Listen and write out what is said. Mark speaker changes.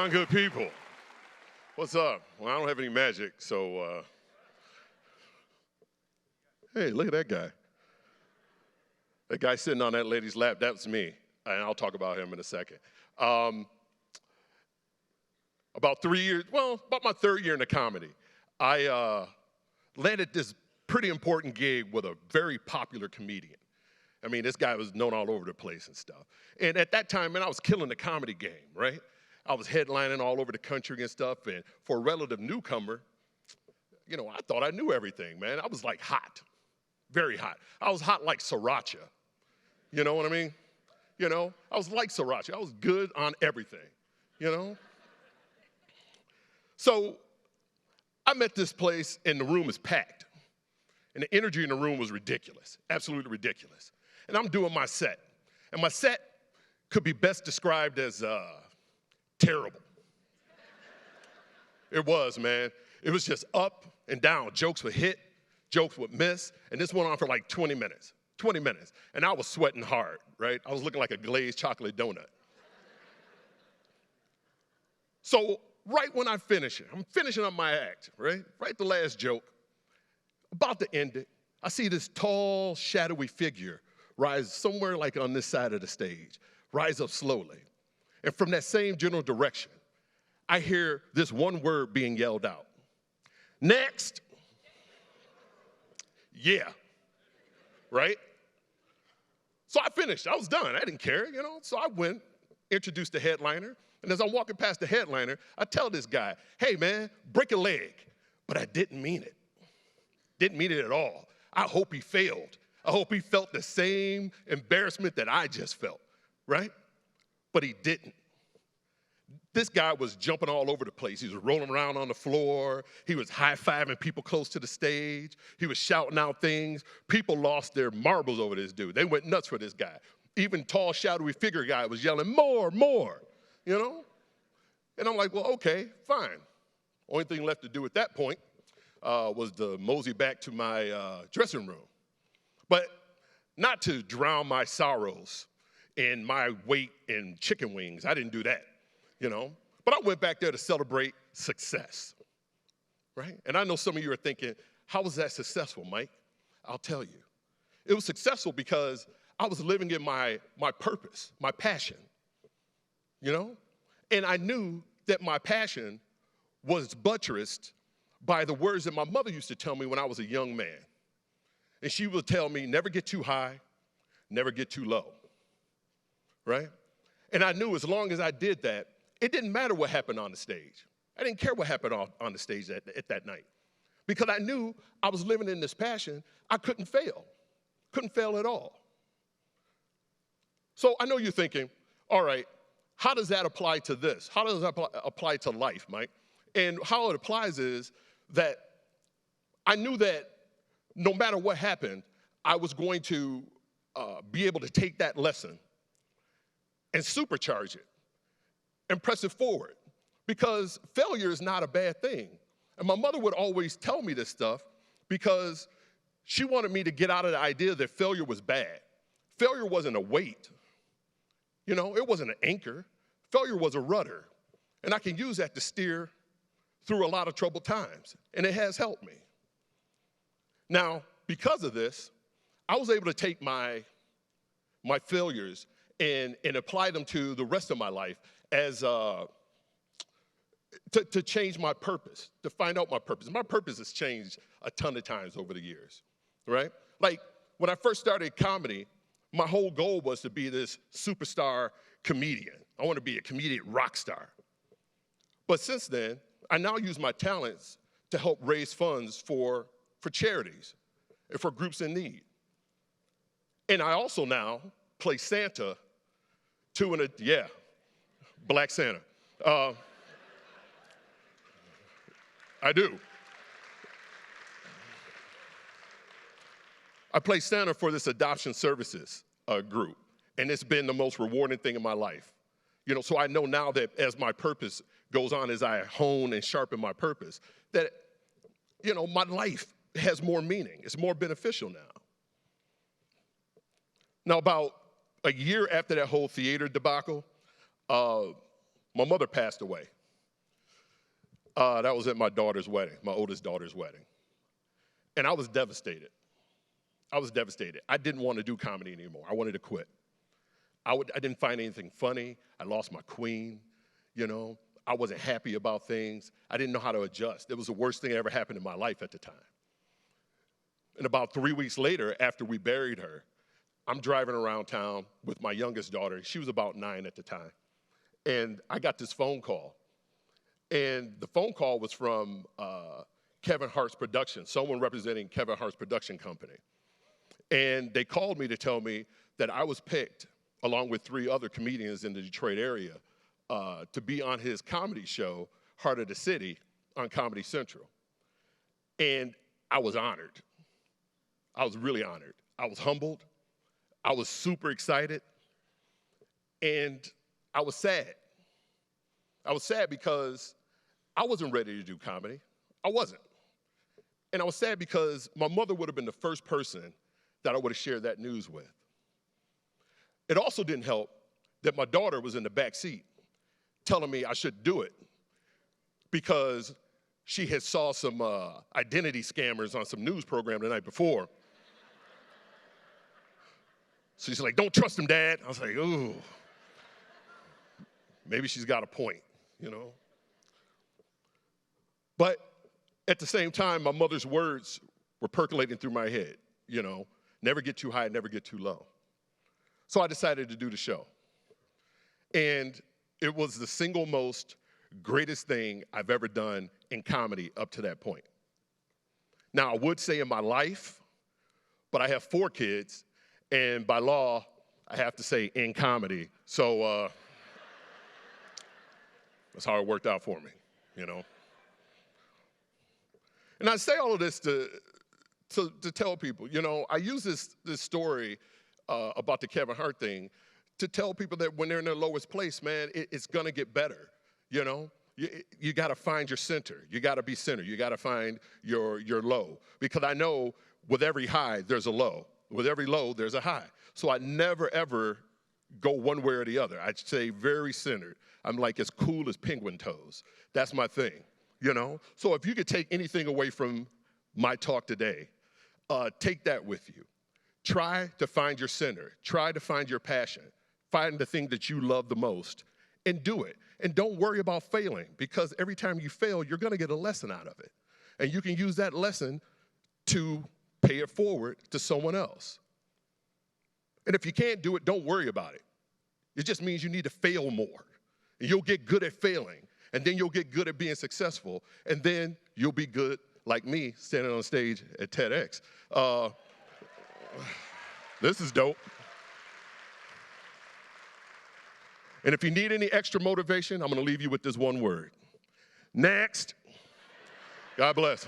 Speaker 1: on, good people? What's up? Well, I don't have any magic, so, hey, look at that guy. That guy sitting on that lady's lap, that's me, and I'll talk about him in a second. About my third year in the comedy, I landed this pretty important gig with a very popular comedian. I mean, this guy was known all over the place and stuff. And at that time, man, I was killing the comedy game, right? I was headlining all over the country and stuff, and for a relative newcomer, you know, I thought I knew everything, man. I was like hot, very hot. I was hot like sriracha, you know what I mean? You know, I was like sriracha. I was good on everything, you know? So I'm at this place, and the room is packed, and the energy in the room was ridiculous, absolutely ridiculous. And I'm doing my set, and my set could be best described as terrible. It was, man. It was just up and down. Jokes would hit, jokes would miss, and this went on for like 20 minutes, and I was sweating hard, right? I was looking like a glazed chocolate donut. So right when I'm finishing up my act, right? Right the last joke, about to end it, I see this tall, shadowy figure rise somewhere like on this side of the stage, rise up slowly. And from that same general direction, I hear this one word being yelled out. Next. Yeah. Right? So I finished. I was done. I didn't care, you know. So I went, introduced the headliner. And as I'm walking past the headliner, I tell this guy, hey, man, break a leg. But I didn't mean it. Didn't mean it at all. I hope he failed. I hope he felt the same embarrassment that I just felt, right? But he didn't. This guy was jumping all over the place. He was rolling around on the floor. He was high-fiving people close to the stage. He was shouting out things. People lost their marbles over this dude. They went nuts for this guy. Even tall, shadowy figure guy was yelling, more, you know? And I'm like, well, okay, fine. Only thing left to do at that point was to mosey back to my dressing room. But not to drown my sorrows in my weight in chicken wings. I didn't do that, you know. But I went back there to celebrate success, right? And I know some of you are thinking, how was that successful, Mike? I'll tell you. It was successful because I was living in my purpose, my passion, you know? And I knew that my passion was buttressed by the words that my mother used to tell me when I was a young man. And she would tell me, never get too high, never get too low, right? And I knew as long as I did that, it didn't matter what happened on the stage. I didn't care what happened on the stage at that night. Because I knew I was living in this passion, I couldn't fail at all. So I know you're thinking, all right, how does that apply to this? How does that apply to life, Mike? And how it applies is that I knew that no matter what happened, I was going to be able to take that lesson and supercharge it and press it forward. Because failure is not a bad thing. And my mother would always tell me this stuff because she wanted me to get out of the idea that failure was bad. Failure wasn't a weight. You know, it wasn't an anchor. Failure was a rudder. And I can use that to steer through a lot of troubled times. And it has helped me. Now, because of this, I was able to take my failures and apply them to the rest of my life as to change my purpose, to find out my purpose. My purpose has changed a ton of times over the years, right? Like, when I first started comedy, my whole goal was to be this superstar comedian. I want to be a comedian rock star. But since then, I now use my talents to help raise funds for charities and for groups in need. And I also now play Santa Black Santa. I do. I play Santa for this adoption services group, and it's been the most rewarding thing in my life. You know, so I know now that as my purpose goes on, as I hone and sharpen my purpose, that, you know, my life has more meaning. It's more beneficial now. Now, about a year after that whole theater debacle, my mother passed away. That was at my daughter's wedding, my oldest daughter's wedding. And I was devastated. I was devastated. I didn't want to do comedy anymore. I wanted to quit. I didn't find anything funny. I lost my queen, you know. I wasn't happy about things. I didn't know how to adjust. It was the worst thing that ever happened in my life at the time. And about 3 weeks later, after we buried her, I'm driving around town with my youngest daughter. She was about 9 at the time. And I got this phone call. And the phone call was from Kevin Hart's production, someone representing Kevin Hart's production company. And they called me to tell me that I was picked, along with 3 other comedians in the Detroit area, to be on his comedy show, Heart of the City, on Comedy Central. And I was honored. I was really honored. I was humbled. I was super excited. And I was sad. I was sad because I wasn't ready to do comedy. I wasn't. And I was sad because my mother would have been the first person that I would have shared that news with. It also didn't help that my daughter was in the back seat telling me I should do it because she had saw some identity scammers on some news program the night before. So she's like, "Don't trust him, Dad." I was like, ooh, maybe she's got a point, you know. But at the same time, my mother's words were percolating through my head, you know, never get too high, never get too low. So I decided to do the show. And it was the single most greatest thing I've ever done in comedy up to that point. Now, I would say in my life, but I have 4 kids, and by law, I have to say in comedy. So that's how it worked out for me, you know. And I say all of this to tell people, you know, I use this story about the Kevin Hart thing to tell people that when they're in their lowest place, man, it's gonna get better, you know? You gotta find your center. You gotta be centered. You gotta find your low. Because I know with every high, there's a low. With every low, there's a high. So I never, ever go one way or the other. I stay very centered. I'm like as cool as penguin toes. That's my thing, you know? So if you could take anything away from my talk today, take that with you. Try to find your center. Try to find your passion. Find the thing that you love the most and do it. And don't worry about failing because every time you fail, you're gonna get a lesson out of it. And you can use that lesson to pay it forward to someone else. And if you can't do it, don't worry about it. It just means you need to fail more. And you'll get good at failing. And then you'll get good at being successful. And then you'll be good, like me, standing on stage at TEDx. This is dope. And if you need any extra motivation, I'm going to leave you with this one word. Next. God bless.